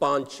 5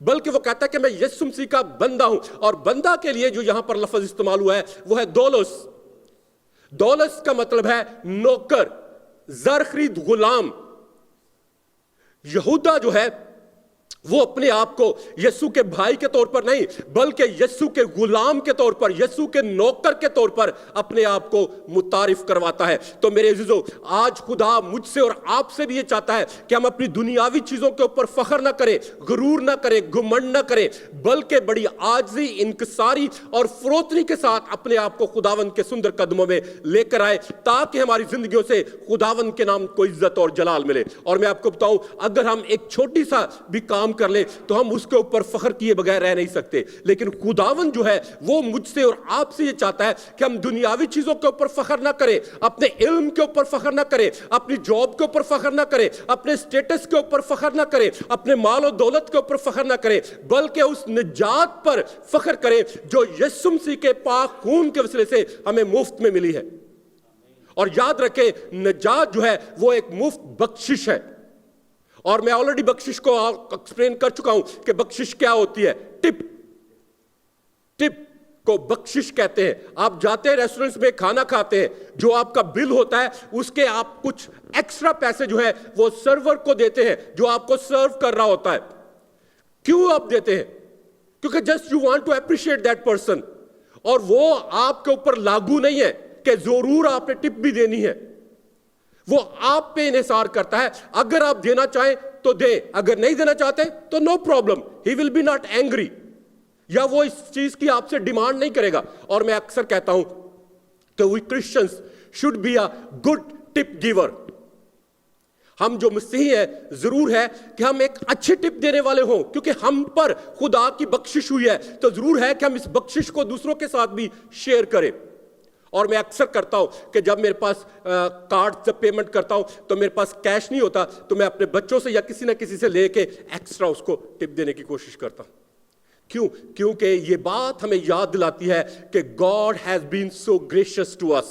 بلکہ وہ کہتا ہے کہ میں یسوع مسیح کا بندہ ہوں. اور بندہ کے لیے جو یہاں پر لفظ استعمال ہوا ہے وہ ہے دولس. دولس کا مطلب ہے نوکر, زر خرید, غلام. یہودا جو ہے وہ اپنے آپ کو یسوع کے بھائی کے طور پر نہیں بلکہ یسوع کے غلام کے طور پر, یسوع کے نوکر کے طور پر اپنے آپ کو متعارف کرواتا ہے. تو میرے عزیزو, آج خدا مجھ سے اور آپ سے بھی یہ چاہتا ہے کہ ہم اپنی دنیاوی چیزوں کے اوپر فخر نہ کریں, غرور نہ کریں, گھمنڈ نہ کریں, بلکہ بڑی عاجزی, انکساری اور فروتنی کے ساتھ اپنے آپ کو خداوند کے سندر قدموں میں لے کر آئے, تاکہ ہماری زندگیوں سے خداوند کے نام کو عزت اور جلال ملے. اور میں آپ کو بتاؤں, اگر ہم ایک چھوٹی سا بھی کام کر لے تو ہم اس کے اوپر فخر کیے بغیر رہ نہیں سکتے. لیکن خداوند جو ہے وہ مجھ سے اور آپ سے یہ چاہتا ہے کہ ہم دنیاوی چیزوں کے اوپر فخر نہ کریں, اپنے علم کے اوپر فخر نہ کریں, اپنی جاب کے اوپر فخر نہ کریں, اپنے سٹیٹس کے اوپر فخر نہ کریں, اپنے مال و دولت کے اوپر فخر نہ کریں, بلکہ اس نجات پر فخر کریں جو یسوع مسیح کے پاک خون کے وسیلے سے ہمیں مفت میں ملی ہے. اور یاد رکھیں, نجات جو ہے وہ ایک مفت بخشش ہے. اور میں آلریڈی بخشش کو ایکسپلین کر چکا ہوں کہ بخشش کیا ہوتی ہے. ٹپ کو بخشش کہتے ہیں. آپ جاتے ہیں ریسٹورنٹس میں کھانا کھاتے ہیں, جو آپ کا بل ہوتا ہے اس کے آپ کچھ ایکسٹرا پیسے جو ہے وہ سرور کو دیتے ہیں جو آپ کو سرو کر رہا ہوتا ہے. کیوں آپ دیتے ہیں؟ کیونکہ just you want to appreciate that person, اور وہ آپ کے اوپر لاگو نہیں ہے کہ ضرور آپ نے ٹپ بھی دینی ہے. وہ آپ پہ انحصار کرتا ہے. اگر آپ دینا چاہیں تو دیں, اگر نہیں دینا چاہتے تو no problem, he will be not angry, یا وہ اس چیز کی آپ سے ڈیمانڈ نہیں کرے گا. اور میں اکثر کہتا ہوں کہ we Christians should be a good tip giver. ہم جو مسیحی ہیں ضرور ہے کہ ہم ایک اچھے ٹپ دینے والے ہوں, کیونکہ ہم پر خدا کی بخشش ہوئی ہے, تو ضرور ہے کہ ہم اس بخشش کو دوسروں کے ساتھ بھی شیئر کریں. اور میں اکثر کرتا ہوں کہ جب میرے پاس کارڈ سے پیمنٹ کرتا ہوں تو میرے پاس کیش نہیں ہوتا, تو میں اپنے بچوں سے یا کسی نہ کسی سے لے کے ایکسٹرا اس کو ٹپ دینے کی کوشش کرتا ہوں. کیوں؟ کیونکہ یہ بات ہمیں یاد دلاتی ہے کہ God has been so gracious to us.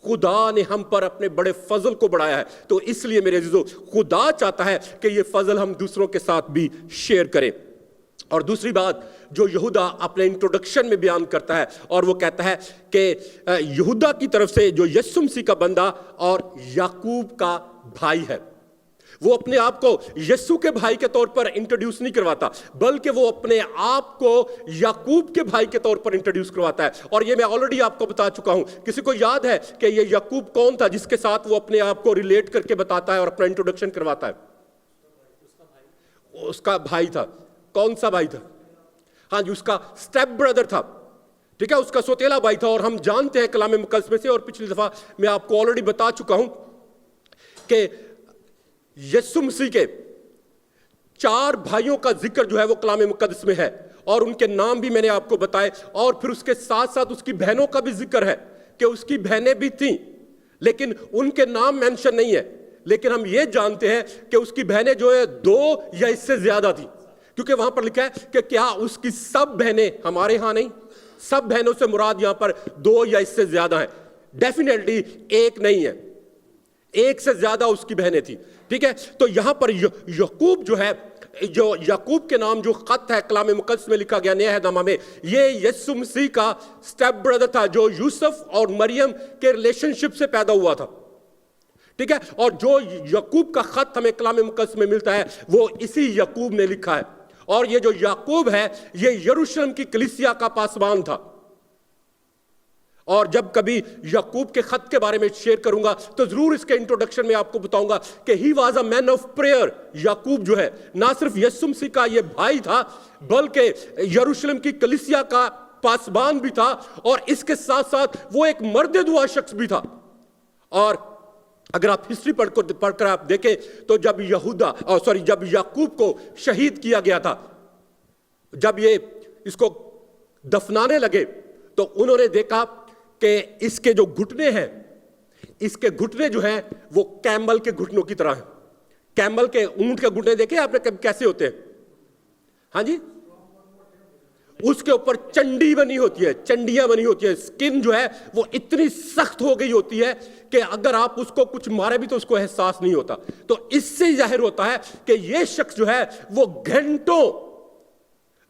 خدا نے ہم پر اپنے بڑے فضل کو بڑھایا ہے. تو اس لیے میرے عزیزو, خدا چاہتا ہے کہ یہ فضل ہم دوسروں کے ساتھ بھی شیئر کریں. اور دوسری بات جو یہودا اپنے انٹروڈکشن میں بیان کرتا ہے, اور وہ کہتا ہے کہ یہودا کی طرف سے جو یسوع مسیح کا بندہ اور یعقوب کا بھائی ہے, وہ اپنے آپ کو یسوع کے بھائی کے طور پر انٹروڈیوس نہیں کرواتا, بلکہ وہ اپنے آپ کو یعقوب کے بھائی کے طور پر انٹروڈیوس کرواتا ہے. اور یہ میں آلریڈی آپ کو بتا چکا ہوں. کسی کو یاد ہے کہ یہ یعقوب کون تھا جس کے ساتھ وہ اپنے آپ کو ریلیٹ کر کے بتاتا ہے اور اپنا انٹروڈکشن کرواتا ہے؟ اس کا بھائی تھا. کون سا بھائی تھا؟ ہاں جی, اس کا سٹیپ بردر تھا. ٹھیک ہے, اس کا سوتیلا بھائی تھا. اور ہم جانتے ہیں کلام مقدس میں سے, اور پچھلی دفعہ میں آپ کو آلریڈی بتا چکا ہوں کہ یسوع مسیح کے 4 بھائیوں کا ذکر جو ہے وہ کلام مقدس میں ہے, اور ان کے نام بھی میں نے آپ کو بتائے. اور پھر اس کے ساتھ ساتھ اس کی بہنوں کا بھی ذکر ہے کہ اس کی بہنیں بھی تھیں, لیکن ان کے نام مینشن نہیں ہے. لیکن ہم یہ جانتے ہیں کہ اس کی بہنیں جو ہے 2 یا اس سے زیادہ تھیں, کیونکہ وہاں پر لکھا ہے کہ کیا اس کی سب بہنیں, ہمارے ہاں نہیں, سب بہنوں سے مراد یہاں پر 2 یا اس سے زیادہ ہیں. ڈیفینیٹلی ایک نہیں ہے, ایک سے زیادہ اس کی بہنیں تھیں. ٹھیک ہے, تو یہاں پر یعقوب جو ہے, جو یعقوب کے نام جو خط ہے کلام مقدس میں لکھا گیا نیا عہد میں, یہ یسوع مسیح کا سٹیپ بردر تھا جو یوسف اور مریم کے ریلیشن شپ سے پیدا ہوا تھا. ٹھیک ہے, اور جو یعقوب کا خط ہمیں کلام مقدس میں ملتا ہے وہ اسی یعقوب نے لکھا ہے. اور یہ جو یعقوب ہے یہ یروشلم کی کلیسیا کا پاسبان تھا. اور جب کبھی یعقوب کے خط کے بارے میں شیئر کروں گا تو ضرور اس کے انٹروڈکشن میں آپ کو بتاؤں گا کہ he was a man of prayer. Yaqub جو ہے نہ صرف یسوع مسیح کا یہ بھائی تھا, بلکہ یروشلم کی کلیسیا کا پاسبان بھی تھا, اور اس کے ساتھ ساتھ وہ ایک مرد دعا شخص بھی تھا. اور اگر آپ ہسٹری پڑھ کر آپ دیکھیں تو جب جب یعقوب کو شہید کیا گیا تھا, جب یہ اس کو دفنانے لگے تو انہوں نے دیکھا کہ اس کے جو گھٹنے ہیں, اس کے گھٹنے جو ہیں وہ کیمل کے گھٹنوں کی طرح ہیں. کیمل کے, اونٹ کے گھٹنے دیکھے آپ نے کیسے ہوتے ہیں؟ ہاں جی, اس کے اوپر چنڈی بنی ہوتی ہے, چنڈیاں بنی ہوتی ہے. سکن جو ہے وہ اتنی سخت ہو گئی ہوتی ہے کہ اگر آپ اس کو کچھ مارے بھی تو اس کو احساس نہیں ہوتا. تو اس سے ظاہر ہوتا ہے کہ یہ شخص جو ہے وہ گھنٹوں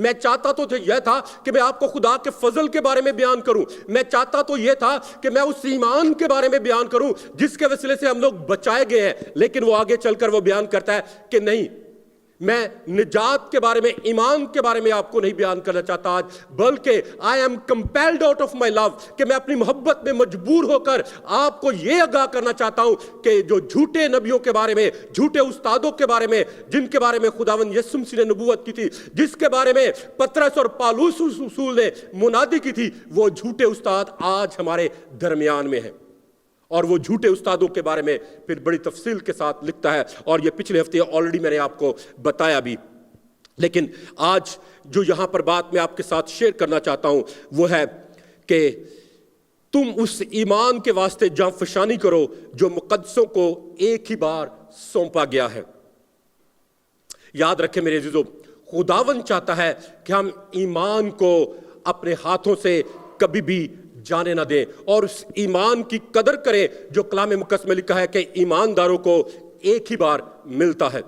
میں چاہتا تو یہ تھا کہ میں آپ کو خدا کے فضل کے بارے میں بیان کروں. میں چاہتا تو یہ تھا کہ میں اس ایمان کے بارے میں بیان کروں جس کے وسیلے سے ہم لوگ بچائے گئے ہیں. لیکن وہ آگے چل کر وہ بیان کرتا ہے کہ نہیں, میں نجات کے بارے میں, ایمان کے بارے میں آپ کو نہیں بیان کرنا چاہتا آج, بلکہ I am compelled out of my love, کہ میں اپنی محبت میں مجبور ہو کر آپ کو یہ آگاہ کرنا چاہتا ہوں کہ جو جھوٹے نبیوں کے بارے میں, جھوٹے استادوں کے بارے میں, جن کے بارے میں خداوند یسوع مسیح نے نبوت کی تھی, جس کے بارے میں پطرس اور پالوس رسول نے منادی کی تھی, وہ جھوٹے استاد آج ہمارے درمیان میں ہیں. اور وہ جھوٹے استادوں کے بارے میں پھر بڑی تفصیل کے ساتھ لکھتا ہے, اور یہ پچھلے ہفتے آلریڈی میں نے آپ کو بتایا بھی. لیکن آج جو یہاں پر بات میں آپ کے ساتھ شیئر کرنا چاہتا ہوں وہ ہے کہ تم اس ایمان کے واسطے جاں فشانی کرو جو مقدسوں کو ایک ہی بار سونپا گیا ہے. یاد رکھیں میرے عزیزو, خداوند چاہتا ہے کہ ہم ایمان کو اپنے ہاتھوں سے کبھی بھی جانے نہ دیں, اور اس ایمان کی قدر کریں جو کلام مقدس میں لکھا ہے کہ ایمانداروں کو ایک ہی بار ملتا ہے.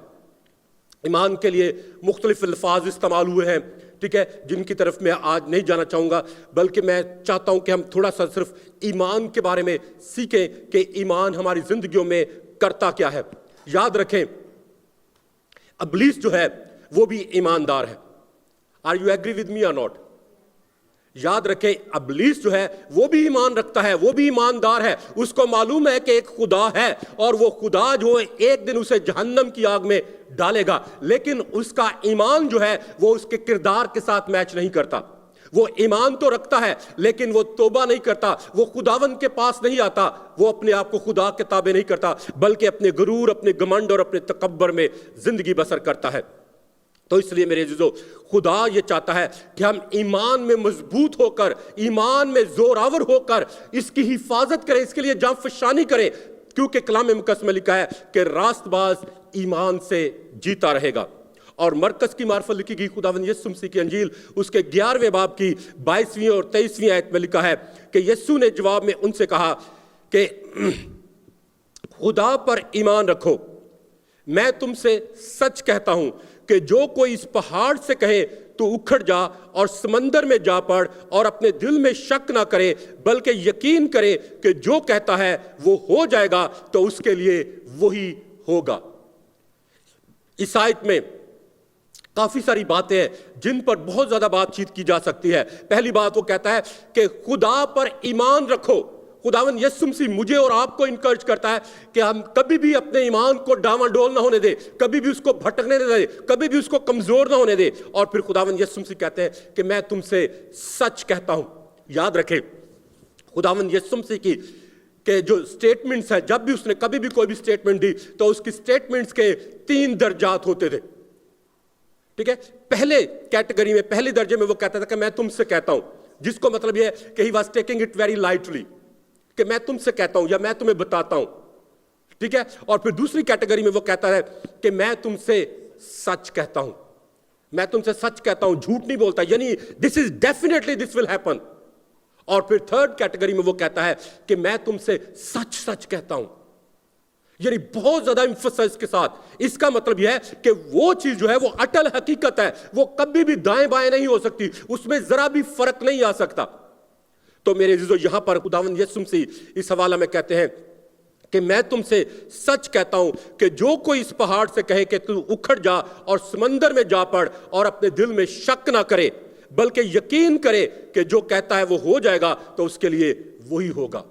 ایمان کے لیے مختلف الفاظ استعمال ہوئے ہیں, ٹھیک ہے, جن کی طرف میں آج نہیں جانا چاہوں گا, بلکہ میں چاہتا ہوں کہ ہم تھوڑا سا صرف ایمان کے بارے میں سیکھیں کہ ایمان ہماری زندگیوں میں کرتا کیا ہے. یاد رکھیں ابلیس جو ہے وہ بھی ایماندار ہے. Are you agree with me or not? یاد رکھیں ابلیس جو ہے وہ بھی ایمان رکھتا ہے, وہ بھی ایماندار ہے. اس کو معلوم ہے کہ ایک خدا ہے اور وہ خدا جو ہے ایک دن اسے جہنم کی آگ میں ڈالے گا, لیکن اس کا ایمان جو ہے وہ اس کے کردار کے ساتھ میچ نہیں کرتا. وہ ایمان تو رکھتا ہے لیکن وہ توبہ نہیں کرتا, وہ خداوند کے پاس نہیں آتا, وہ اپنے آپ کو خدا کے تابع نہیں کرتا, بلکہ اپنے غرور, اپنے گمنڈ اور اپنے تکبر میں زندگی بسر کرتا ہے. تو اس لیے میرے عزیزو, خدا یہ چاہتا ہے کہ ہم ایمان میں مضبوط ہو کر, ایمان میں زوراور ہو کر اس کی حفاظت کریں, اس کے لیے جاں فشانی کریں, کیونکہ کلام مقدس میں لکھا ہے کہ راست باز ایمان سے جیتا رہے گا. اور مرکز کی معرفت لکھی گئی خداوند یسوع مسیح کی انجیل اس کے 11ویں باب کی 22ویں اور 23ویں آیت میں لکھا ہے کہ یسوع نے جواب میں ان سے کہا کہ خدا پر ایمان رکھو, میں تم سے سچ کہتا ہوں کہ جو کوئی اس پہاڑ سے کہے تو اکھڑ جا اور سمندر میں جا پڑ, اور اپنے دل میں شک نہ کرے بلکہ یقین کرے کہ جو کہتا ہے وہ ہو جائے گا, تو اس کے لیے وہی ہوگا. اس آیت میں کافی ساری باتیں ہیں جن پر بہت زیادہ بات چیت کی جا سکتی ہے. پہلی بات وہ کہتا ہے کہ خدا پر ایمان رکھو. خداوند یسوع مسیح مجھے اور آپ کو انکرج کرتا ہے کہ ہم کبھی بھی اپنے ایمان کو ڈاواں ڈول نہ ہونے دیں, کبھی بھی اس کو بھٹکنے نہ دیں, کبھی بھی اس کو کمزور نہ ہونے دیں. اور پھر خداوند یسوع مسیح کہتے ہیں کہ میں تم سے سچ کہتا ہوں. یاد رکھیں خداوند یسوع مسیح کی کہ جو سٹیٹمنٹس ہیں, جب بھی اس نے کبھی بھی کوئی بھی سٹیٹمنٹ دی تو اس کی سٹیٹمنٹس کے 3 درجات ہوتے تھے, ٹھیک ہے. پہلے کیٹیگری میں, پہلے درجے میں وہ کہتا تھا کہ میں تم سے کہتا ہوں, جس کو مطلب یہ ہے کہ he was taking it very lightly, کہ میں تم سے کہتا ہوں یا میں تمہیں بتاتا ہوں, ٹھیک ہے. اور پھر دوسری کیٹیگری میں وہ کہتا ہے کہ میں تم سے سچ کہتا ہوں, میں تم سے سچ کہتا ہوں, جھوٹ نہیں بولتا, یعنی دس is definitely this will happen. اور پھر تھرڈ کیٹیگری میں وہ کہتا ہے کہ میں تم سے سچ سچ کہتا ہوں, یعنی بہت زیادہ ایمفسائز کے ساتھ. اس کا مطلب یہ ہے کہ وہ چیز جو ہے وہ اٹل حقیقت ہے, وہ کبھی بھی دائیں بائیں نہیں ہو سکتی, اس میں ذرا بھی فرق نہیں آ سکتا. تو میرے عزیزو یہاں پر خداوند یسوع مسیح اس حوالہ میں کہتے ہیں کہ میں تم سے سچ کہتا ہوں کہ جو کوئی اس پہاڑ سے کہے کہ تو اکھڑ جا اور سمندر میں جا پڑ, اور اپنے دل میں شک نہ کرے بلکہ یقین کرے کہ جو کہتا ہے وہ ہو جائے گا, تو اس کے لیے وہی ہوگا.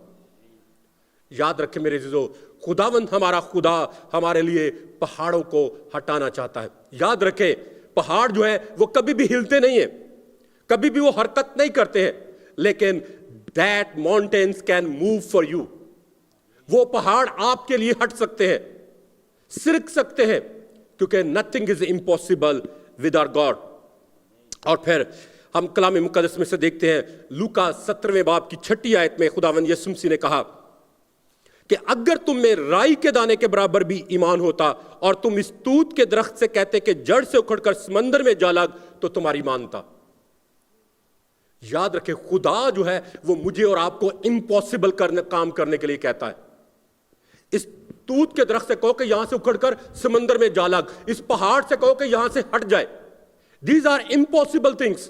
یاد رکھیں میرے عزیزو, خداوند ہمارا خدا ہمارے لیے پہاڑوں کو ہٹانا چاہتا ہے. یاد رکھیں پہاڑ جو ہے وہ کبھی بھی ہلتے نہیں ہیں, کبھی بھی وہ حرکت نہیں کرتے ہیں, لیکن that mountains can move for you. وہ پہاڑ آپ کے لیے ہٹ سکتے ہیں, سرک سکتے ہیں, کیونکہ nothing is impossible with our God. اور پھر ہم کلام مقدس میں سے دیکھتے ہیں لوکا 17ویں باب کی 6 آیت میں خداوند یسوع مسیح نے کہا کہ اگر تم میں رائی کے دانے کے برابر بھی ایمان ہوتا اور تم اس توت کے درخت سے کہتے کہ جڑ سے اکھڑ کر سمندر میں جا لگ, تو تمہاری ایمان تھا. یاد رکھیں خدا جو ہے وہ مجھے اور آپ کو امپاسبل کام کرنے کے لیے کہتا ہے. اس توت کے درخت سے کہو کہ یہاں سے اکھڑ کر سمندر میں جا لگ, اس پہاڑ سے کہو کہ یہاں سے ہٹ جائے, These are impossible things,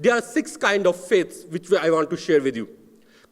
There are 6 kind of faiths which I want to share with you.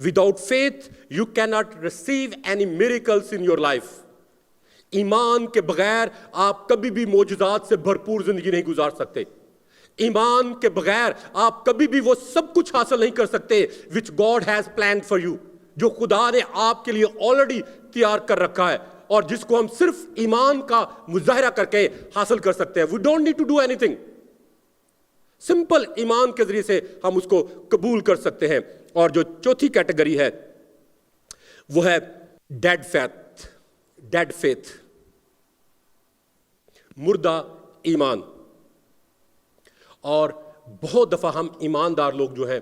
Without faith, you cannot receive any miracles in your life. ایمان کے بغیر آپ کبھی بھی معجزات سے بھرپور زندگی نہیں گزار سکتے. ایمان کے بغیر آپ کبھی بھی وہ سب کچھ حاصل نہیں کر سکتے which God has planned for you, جو خدا نے آپ کے لیے آلریڈی تیار کر رکھا ہے اور جس کو ہم صرف ایمان کا مظاہرہ کر کے حاصل کر سکتے ہیں. We don't need to do anything. Simple ایمان کے ذریعے سے ہم اس کو قبول کر سکتے ہیں. اور جو چوتھی کیٹیگری ہے وہ ہے ڈیڈ فیتھ, مردہ ایمان. اور بہت دفعہ ہم ایماندار لوگ جو ہیں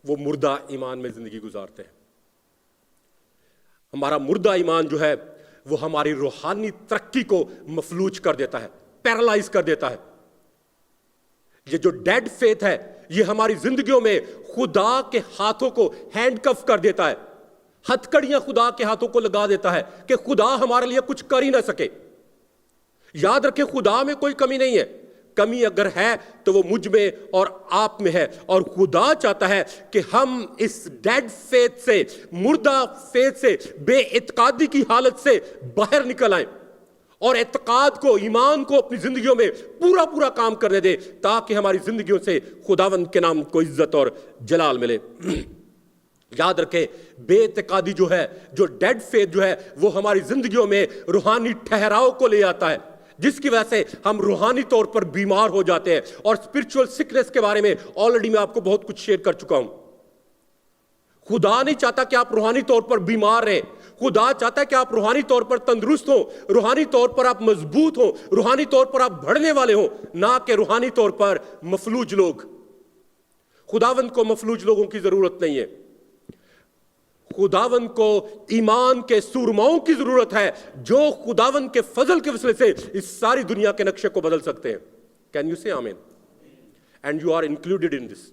وہ مردہ ایمان میں زندگی گزارتے ہیں. ہمارا مردہ ایمان جو ہے وہ ہماری روحانی ترقی کو مفلوج کر دیتا ہے, پیرالائز کر دیتا ہے. یہ جو ڈیڈ فیتھ ہے یہ ہماری زندگیوں میں خدا کے ہاتھوں کو ہینڈ کف کر دیتا ہے, ہتھکڑیاں خدا کے ہاتھوں کو لگا دیتا ہے کہ خدا ہمارے لیے کچھ کر ہی نہ سکے. یاد رکھیں خدا میں کوئی کمی نہیں ہے, کمی اگر ہے تو وہ مجھ میں اور آپ میں ہے. اور خدا چاہتا ہے کہ ہم اس ڈیڈ فیتھ سے, مردہ فیتھ سے, بے اعتقادی کی حالت سے باہر نکل آئیں اور اعتقاد کو, ایمان کو اپنی زندگیوں میں پورا کام کرنے دے تاکہ ہماری زندگیوں سے خداوند کے نام کو عزت اور جلال ملے. یاد رکھیں بے اعتقادی جو ہے, جو ڈیڈ فیتھ جو ہے وہ ہماری زندگیوں میں روحانی ٹھہراؤ کو لے آتا ہے جس کی وجہ سے ہم روحانی طور پر بیمار ہو جاتے ہیں. اور اسپرچول سکنس کے بارے میں آلریڈی میں آپ کو بہت کچھ شیئر کر چکا ہوں. خدا نہیں چاہتا کہ آپ روحانی طور پر بیمار رہیں, خدا چاہتا ہے کہ آپ روحانی طور پر تندرست ہوں, روحانی طور پر آپ مضبوط ہوں, روحانی طور پر آپ بڑھنے والے ہوں, نہ کہ روحانی طور پر مفلوج لوگ. خداوند کو مفلوج لوگوں کی ضرورت نہیں ہے, خداوند کو ایمان کے سورماؤں کی ضرورت ہے جو خداوند کے فضل کے وسیلے سے اس ساری دنیا کے نقشے کو بدل سکتے ہیں. Can you say amen? And you are included in this.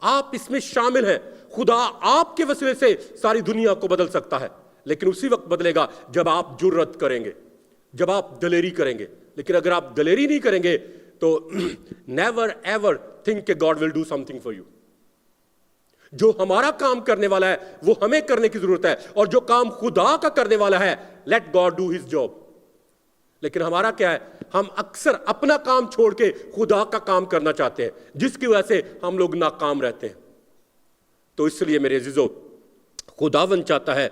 آپ اس میں شامل ہیں. خدا آپ کے وسیلے سے ساری دنیا کو بدل سکتا ہے, لیکن اسی وقت بدلے گا جب آپ جرت کریں گے, جب آپ دلیری کریں گے. لیکن اگر آپ دلیری نہیں کریں گے تو never ever think کہ God will do something for you. جو ہمارا کام کرنے والا ہے وہ ہمیں کرنے کی ضرورت ہے, اور جو کام خدا کا کرنے والا ہے let God do his job. لیکن ہمارا کیا ہے, ہم اکثر اپنا کام چھوڑ کے خدا کا کام کرنا چاہتے ہیں جس کی وجہ سے ہم لوگ ناکام رہتے ہیں. تو اس لیے میرے عزیزو, خداوند چاہتا ہے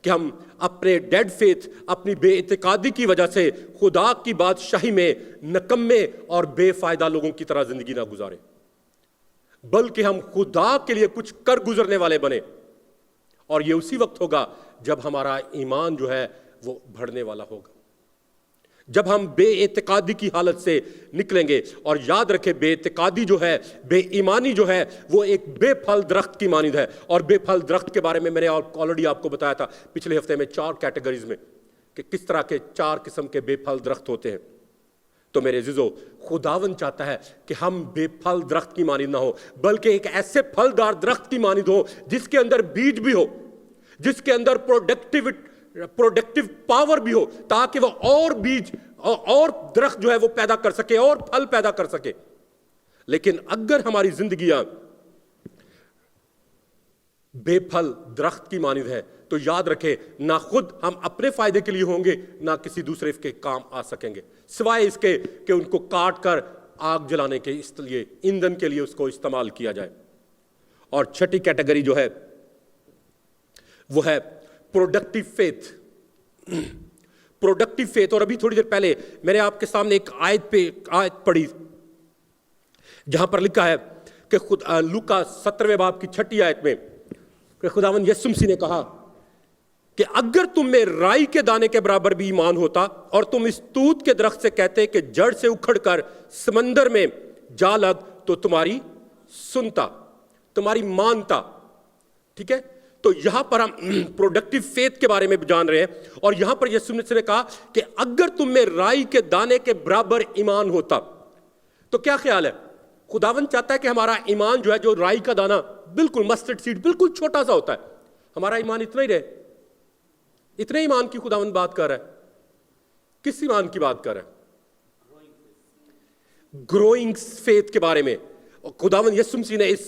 کہ ہم اپنے ڈیڈ فیتھ, اپنی بے اعتقادی کی وجہ سے خدا کی بادشاہی میں نکمے اور بے فائدہ لوگوں کی طرح زندگی نہ گزاریں, بلکہ ہم خدا کے لیے کچھ کر گزرنے والے بنے. اور یہ اسی وقت ہوگا جب ہمارا ایمان جو ہے وہ بڑھنے والا ہوگا, جب ہم بے اعتقادی کی حالت سے نکلیں گے. اور یاد رکھیں بے اعتقادی جو ہے, بے ایمانی جو ہے, وہ ایک بے پھل درخت کی مانند ہے. اور بے پھل درخت کے بارے میں میں نے آلریڈی آپ کو بتایا تھا پچھلے ہفتے میں 4 کیٹیگریز میں کہ کس طرح کے 4 قسم کے بے پھل درخت ہوتے ہیں. تو میرے عزیزو, خداوند چاہتا ہے کہ ہم بے پھل درخت کی مانند نہ ہو, بلکہ ایک ایسے پھلدار درخت کی مانند ہو جس کے اندر بیج بھی ہو, جس کے اندر پروڈکٹیو پاور بھی ہو, تاکہ وہ اور بیج اور درخت جو ہے وہ پیدا کر سکے اور پھل پیدا کر سکے. لیکن اگر ہماری زندگیاں بے پھل درخت کی مانند ہے تو یاد رکھے نہ خود ہم اپنے فائدے کے لیے ہوں گے, نہ کسی دوسرے کے کام آ سکیں گے, سوائے اس کے کہ ان کو کاٹ کر آگ جلانے کے اس لیے, ایندھن کے لیے اس کو استعمال کیا جائے. اور چھٹی کیٹیگری جو ہے وہ ہے پروڈکٹیو فیتھ. Productive faith. اور ابھی تھوڑی دیر پہلے میں نے آپ کے سامنے ایک آیت پڑھی جہاں پر لکھا ہے کہ لوکا 17ویں باب کی 6 آیت میں کہ خداوند یسوع مسیح نے کہا کہ اگر تم میں رائی کے دانے کے برابر بھی ایمان ہوتا اور تم اس توت کے درخت سے کہتے کہ جڑ سے اکھڑ کر سمندر میں جا لگ تو تمہاری سنتا, تمہاری مانتا. ٹھیک ہے, تو یہاں پر ہم پروڈکٹیو فیتھ کے بارے میں جان رہے ہیں. اور یہاں پر یسوع مسیح نے کہا کہ اگر تم میں رائی کے دانے کے برابر ایمان ہوتا. تو کیا خیال ہے, خداوند چاہتا ہے کہ ہمارا ایمان جو ہے, جو رائی کا دانہ بالکل مسٹرڈ سیڈ بالکل چھوٹا سا ہوتا ہے, ہمارا ایمان اتنا ہی رہے. اتنے ایمان کی خداوند بات کر رہا ہے. کس ایمان کی بات کر رہا ہے؟ گروئنگ فیتھ کے بارے میں. خداوند یسوع مسیح نے اس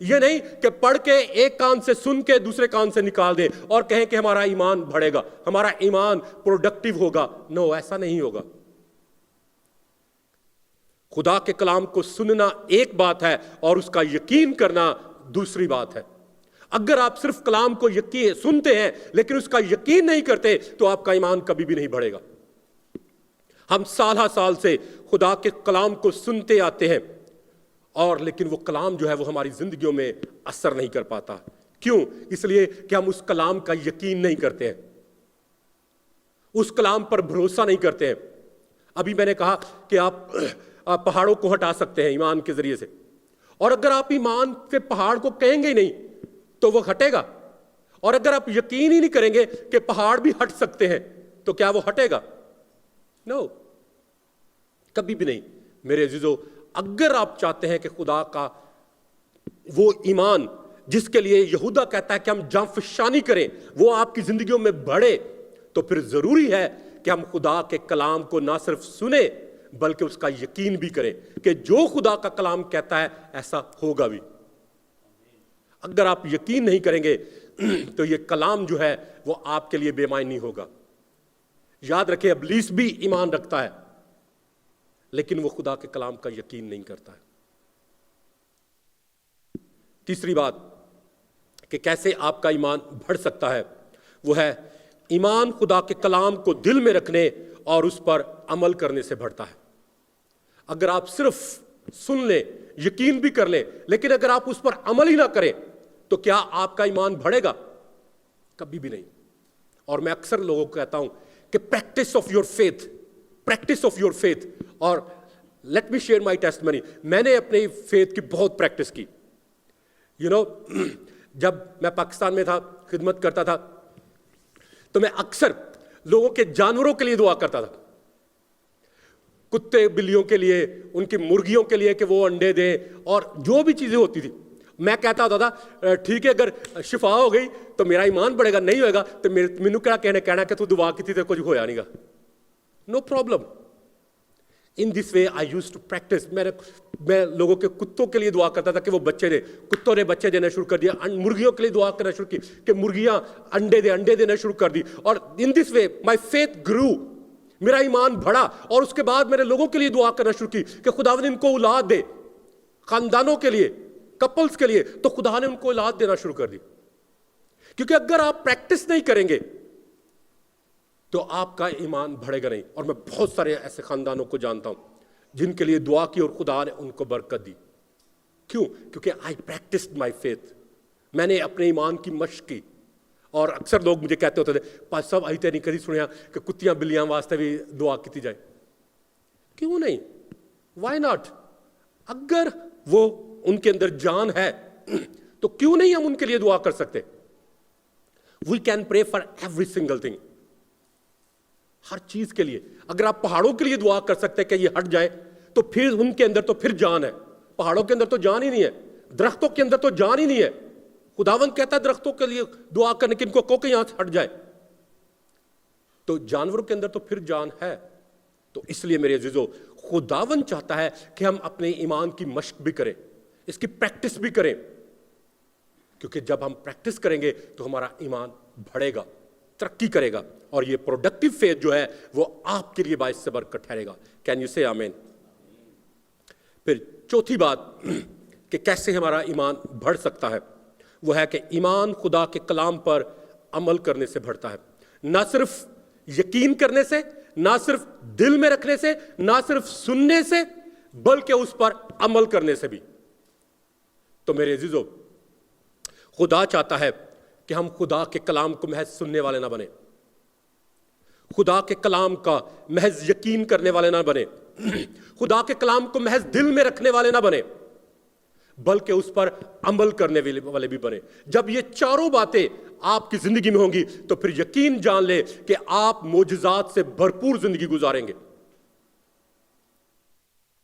یہ نہیں کہ پڑھ کے ایک کان سے سن کے دوسرے کان سے نکال دیں اور کہیں کہ ہمارا ایمان بڑھے گا, ہمارا ایمان پروڈکٹیو ہوگا. نو, ایسا نہیں ہوگا. خدا کے کلام کو سننا ایک بات ہے اور اس کا یقین کرنا دوسری بات ہے. اگر آپ صرف کلام کو سنتے ہیں لیکن اس کا یقین نہیں کرتے تو آپ کا ایمان کبھی بھی نہیں بڑھے گا. ہم سالہ سال سے خدا کے کلام کو سنتے آتے ہیں اور لیکن وہ کلام جو ہے وہ ہماری زندگیوں میں اثر نہیں کر پاتا. کیوں؟ اس لیے کہ ہم اس کلام کا یقین نہیں کرتے ہیں, اس کلام پر بھروسہ نہیں کرتے ہیں. ابھی میں نے کہا کہ آپ پہاڑوں کو ہٹا سکتے ہیں ایمان کے ذریعے سے, اور اگر آپ ایمان سے پہاڑ کو کہیں گے ہی نہیں تو وہ ہٹے گا. اور اگر آپ یقین ہی نہیں کریں گے کہ پہاڑ بھی ہٹ سکتے ہیں تو کیا وہ ہٹے گا؟ نو, کبھی بھی نہیں. میرے عزیزو, اگر آپ چاہتے ہیں کہ خدا کا وہ ایمان جس کے لیے یہودا کہتا ہے کہ ہم جانفشانی کریں وہ آپ کی زندگیوں میں بڑھے, تو پھر ضروری ہے کہ ہم خدا کے کلام کو نہ صرف سنیں بلکہ اس کا یقین بھی کریں کہ جو خدا کا کلام کہتا ہے ایسا ہوگا بھی. اگر آپ یقین نہیں کریں گے تو یہ کلام جو ہے وہ آپ کے لیے بے معنی ہوگا. یاد رکھیں, ابلیس بھی ایمان رکھتا ہے لیکن وہ خدا کے کلام کا یقین نہیں کرتا ہے. تیسری بات کہ کیسے آپ کا ایمان بڑھ سکتا ہے وہ ہے ایمان خدا کے کلام کو دل میں رکھنے اور اس پر عمل کرنے سے بڑھتا ہے. اگر آپ صرف سن لیں, یقین بھی کر لیں, لیکن اگر آپ اس پر عمل ہی نہ کریں تو کیا آپ کا ایمان بڑھے گا؟ کبھی بھی نہیں. اور میں اکثر لوگوں کو کہتا ہوں کہ practice of your faith, practice of your faith. اور let me share my testimony. میں نے اپنی فیتھ کی بہت پریکٹس کی. جب میں پاکستان میں تھا, خدمت کرتا تھا, تو میں اکثر لوگوں کے جانوروں کے لیے دعا کرتا تھا, کتے بلیوں کے لیے, ان کی مرغیوں کے لیے کہ وہ انڈے دیں اور جو بھی چیزیں ہوتی تھی. میں کہتا ہوتا تھا ٹھیک ہے اگر شفا ہو گئی تو میرا ایمان بڑھے گا, نہیں ہوئے گا تو مینوں کیا کہنا کہ تو دعا کی تھی تو کچھ ہویا نہیں گا. No problem. In this way I use to practice. میں لوگوں کے کتوں کے لیے دعا کرتا تھا کہ وہ بچے دیں. کتوں نے بچے دینا شروع کر دیا. مرغیوں کے لیے دعا کرنا شروع کی کہ مرغیاں انڈے دینا شروع کر دی. اور ان دس وے مائی فیتھ گرو, میرا ایمان بڑھا. اور اس کے بعد میں نے لوگوں کے لیے دعا کرنا شروع کی کہ خداوند ان کو اولاد دے, خاندانوں کے لیے, کپلز کے لیے. تو خدا نے ان کو اولاد دینا شروع کر دی. کیونکہ اگر آپ پریکٹس نہیں کریں گے تو آپ کا ایمان بڑھے گا نہیں. اور میں بہت سارے ایسے خاندانوں کو جانتا ہوں جن کے لیے دعا کی اور خدا نے ان کو برکت دی. کیوں؟ کیونکہ آئی پریکٹسڈ مائی فیتھ. میں نے اپنے ایمان کی مشق کی. اور اکثر لوگ مجھے کہتے ہوتے تھے پاس صاحب ابھی نہیں کدی سنیا کہ کتیاں بلیاں واسطے بھی دعا کی جائے. کیوں نہیں؟ Why not? اگر وہ ان کے اندر جان ہے تو کیوں نہیں ہم ان کے لیے دعا کر سکتے؟ We can pray for every single thing. ہر چیز کے لیے. اگر آپ پہاڑوں کے لیے دعا کر سکتے کہ یہ ہٹ جائے تو پھر ان کے اندر تو پھر جان ہے. پہاڑوں کے اندر تو جان ہی نہیں ہے, درختوں کے اندر تو جان ہی نہیں ہے. خداوند کہتا ہے درختوں کے لیے دعا کرنے کی ان کو کہ یہاں سے ہٹ جائے. تو جانوروں کے اندر تو پھر جان ہے. تو اس لیے میرے عزیزو, خداوند چاہتا ہے کہ ہم اپنے ایمان کی مشق بھی کریں, اس کی پریکٹس بھی کریں. کیونکہ جب ہم پریکٹس کریں گے تو ہمارا ایمان بڑھے گا, ترقی کرے گا, اور یہ پروڈکٹیو فیتھ جو ہے وہ آپ کے لیے باعث سے برکت ٹھہرے گا. کین یو سے آمین؟ پھر چوتھی بات کہ کیسے ہمارا ایمان بڑھ سکتا ہے وہ ہے کہ ایمان خدا کے کلام پر عمل کرنے سے بڑھتا ہے. نہ صرف یقین کرنے سے, نہ صرف دل میں رکھنے سے, نہ صرف سننے سے, بلکہ اس پر عمل کرنے سے بھی. تو میرے عزیزو, خدا چاہتا ہے کہ ہم خدا کے کلام کو محض سننے والے نہ بنیں, خدا کے کلام کا محض یقین کرنے والے نہ بنیں, خدا کے کلام کو محض دل میں رکھنے والے نہ بنیں, بلکہ اس پر عمل کرنے والے بھی بنیں. جب یہ چاروں باتیں آپ کی زندگی میں ہوں گی تو پھر یقین جان لے کہ آپ معجزات سے بھرپور زندگی گزاریں گے.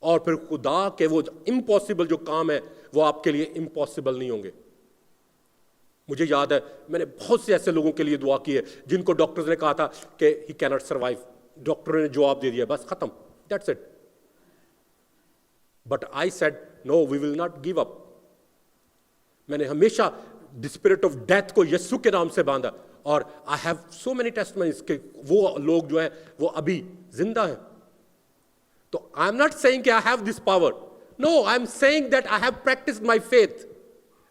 اور پھر خدا کے وہ امپاسبل جو کام ہے وہ آپ کے لیے امپاسبل نہیں ہوں گے. مجھے یاد ہے میں نے بہت سے ایسے لوگوں کے لیے دعا کی ہے جن کو ڈاکٹرز نے کہا تھا کہ ہی کینٹ سروائیو. ڈاکٹروں نے جواب دے دیا, بس ختم, that's it. But I said no, we will not give up. میں نے ہمیشہ اسپرٹ آف ڈیتھ کو یسوع کے نام سے باندھا. اور آئی ہیو سو مینی ٹیسٹمنیز کہ وہ لوگ جو ہیں وہ ابھی زندہ ہیں. تو آئی ایم ناٹ سیئنگ کہ I have this power. No, I am saying that I have practised my faith.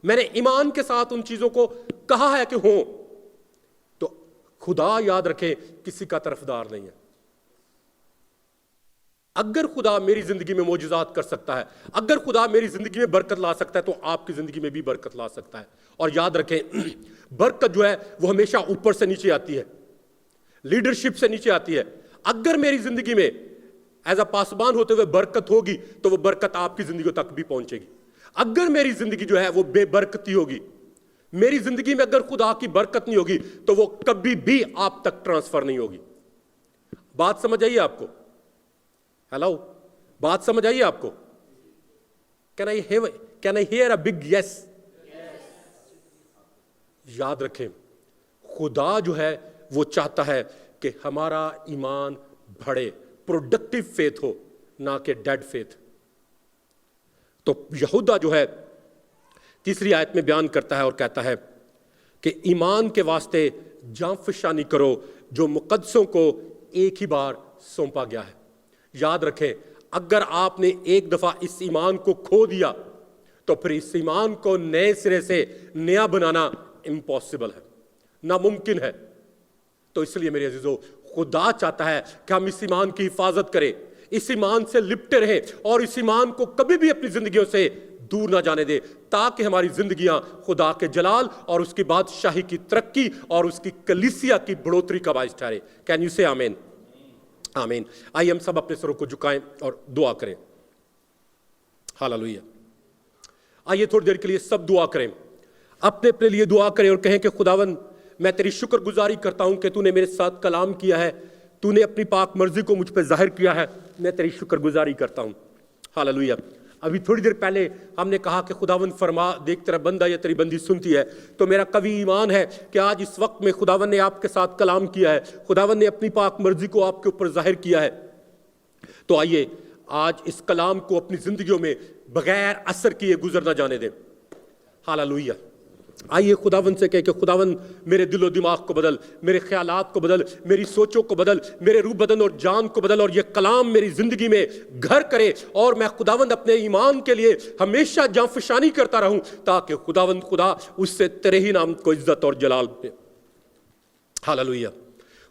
میں نے ایمان کے ساتھ ان چیزوں کو کہا ہے کہ ہوں. تو خدا یاد رکھے کسی کا طرفدار نہیں ہے. اگر خدا میری زندگی میں معجزات کر سکتا ہے, اگر خدا میری زندگی میں برکت لا سکتا ہے, تو آپ کی زندگی میں بھی برکت لا سکتا ہے. اور یاد رکھیں برکت جو ہے وہ ہمیشہ اوپر سے نیچے آتی ہے, لیڈرشپ سے نیچے آتی ہے. اگر میری زندگی میں ایز اے پاسبان ہوتے ہوئے برکت ہوگی تو وہ برکت آپ کی زندگیوں تک بھی پہنچے گی. اگر میری زندگی جو ہے وہ بے برکتی ہوگی, میری زندگی میں اگر خدا کی برکت نہیں ہوگی, تو وہ کبھی بھی آپ تک ٹرانسفر نہیں ہوگی. بات سمجھ آئیے آپ کو؟ ہیلو, بات سمجھ آئیے آپ کو؟ Can I hear a big yes? یاد رکھیں خدا جو ہے وہ چاہتا ہے کہ ہمارا ایمان بڑھے, پروڈکٹیو فیتھ ہو, نہ کہ ڈیڈ فیتھ. تو یہودا جو ہے تیسری آیت میں بیان کرتا ہے اور کہتا ہے کہ ایمان کے واسطے جاں فشانی کرو جو مقدسوں کو ایک ہی بار سونپا گیا ہے. یاد رکھیں اگر آپ نے ایک دفعہ اس ایمان کو کھو دیا تو پھر اس ایمان کو نئے سرے سے نیا بنانا امپاسبل ہے, ناممکن ہے. تو اس لیے میرے عزیزو خدا چاہتا ہے کہ ہم اس ایمان کی حفاظت کریں, اس ایمان سے لپٹے رہیں اور اس ایمان کو کبھی بھی اپنی زندگیوں سے دور نہ جانے دے, تاکہ ہماری زندگیاں خدا کے جلال اور اس کی بادشاہی کی ترقی اور اس کی کلیسیا کی بڑھوتری کا باعث ٹھہرے. کین یو سے آمین؟ آمین. آئیے ہم سب اپنے سروں کو جھکائیں اور دعا کریں. ہاللویہ. آئیے تھوڑی دیر کے لیے سب دعا کریں, اپنے لیے دعا کریں اور کہیں کہ خداوند میں تیری شکر گزاری کرتا ہوں کہ تو نے میرے ساتھ کلام کیا ہے, تو نے اپنی پاک مرضی کو مجھ پہ ظاہر کیا ہے, میں تیری شکر گزاری کرتا ہوں. ہاللویہ. ابھی تھوڑی دیر پہلے ہم نے کہا کہ خداوند فرما, دیکھ تیرا بندہ یا تیری بندی سنتی ہے. تو میرا قوی ایمان ہے کہ آج اس وقت میں خداوند نے آپ کے ساتھ کلام کیا ہے, خداوند نے اپنی پاک مرضی کو آپ کے اوپر ظاہر کیا ہے. تو آئیے آج اس کلام کو اپنی زندگیوں میں بغیر اثر کیے گزر نہ جانے دیں. ہاللویہ. آئیے خداوند سے کہے کہ خداوند میرے دل و دماغ کو بدل, میرے خیالات کو بدل, میری سوچوں کو بدل, میرے روح بدن اور جان کو بدل, اور یہ کلام میری زندگی میں گھر کرے اور میں خداوند اپنے ایمان کے لیے ہمیشہ جاں فشانی کرتا رہوں, تاکہ خداوند خدا اس سے تیرے ہی نام کو عزت اور جلال دے. ہاللویہ.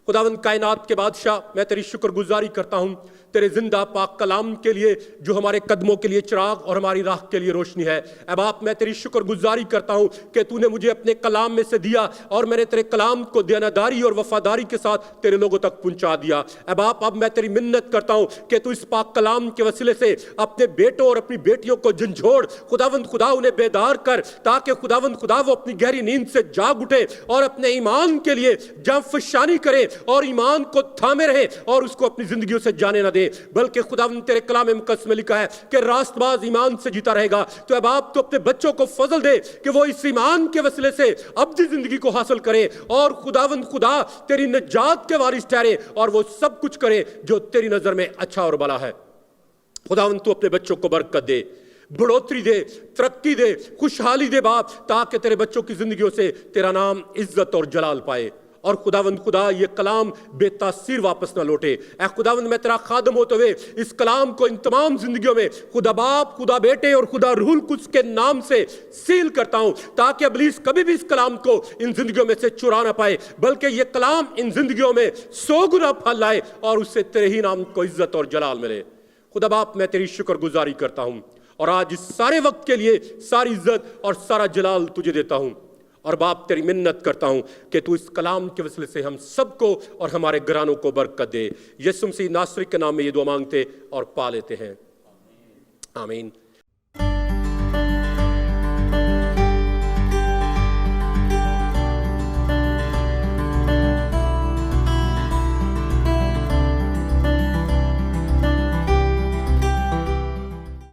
خداوند کائنات کے بادشاہ میں تیری شکر گزاری کرتا ہوں تیرے زندہ پاک کلام کے لیے جو ہمارے قدموں کے لیے چراغ اور ہماری راہ کے لیے روشنی ہے. اے باپ میں تیری شکر گزاری کرتا ہوں کہ تو نے مجھے اپنے کلام میں سے دیا اور میں نے تیرے کلام کو دیانتداری اور وفاداری کے ساتھ تیرے لوگوں تک پہنچا دیا. اے باپ اب میں تیری منت کرتا ہوں کہ تو اس پاک کلام کے وسیلے سے اپنے بیٹوں اور اپنی بیٹیوں کو جھنجھوڑ, خداوند خدا انہیں بیدار کر, تاکہ خداوند خدا وہ اپنی گہری نیند سے جاگ اٹھے اور اپنے ایمان کے لیے جاں فشانی کرے اور ایمان کو تھامے رہے اور اس کو اپنی زندگیوں سے جانے نہ دے. بلکہ خداوند تیرے کلام مقدس میں لکھا ہے کہ راست باز ایمان سے جیتا رہے گا. تو اے باپ تو اپنے بچوں کو فضل دے کہ وہ اس ایمان کے وسیلے سے ابدی زندگی کو حاصل کرے اور خداوند خدا تیری نجات کے وارث ٹھہرے اور وہ سب کچھ کرے جو تیری نظر میں اچھا اور بھلا ہے. خداوند تو اپنے بچوں کو برکت دے, بڑھوتری دے, ترقی دے, خوشحالی دے باپ, تاکہ تیرے بچوں کی زندگیوں سے تیرا نام عزت اور جلال پائے. اور خداوند خدا یہ کلام بے تاثیر واپس نہ لوٹے. اے خداوند میں تیرا خادم ہوتے ہوئے اس کلام کو ان تمام زندگیوں میں خدا باپ, خدا بیٹے اور خدا روح القدس کے نام سے سیل کرتا ہوں, تاکہ ابلیس کبھی بھی اس کلام کو ان زندگیوں میں سے چرا نہ پائے, بلکہ یہ کلام ان زندگیوں میں 100 گنا پھل لائے اور اس سے تیرے ہی نام کو عزت اور جلال ملے. خدا باپ میں تیری شکر گزاری کرتا ہوں اور آج اس سارے وقت کے لیے ساری عزت اور سارا جلال تجھے دیتا ہوں. اور باپ تیری منت کرتا ہوں کہ تو اس کلام کے وسیلے سے ہم سب کو اور ہمارے گھرانوں کو برکت دے. یسوع مسیح ناصری کے نام میں یہ دعا مانگتے اور پا لیتے ہیں. آمین.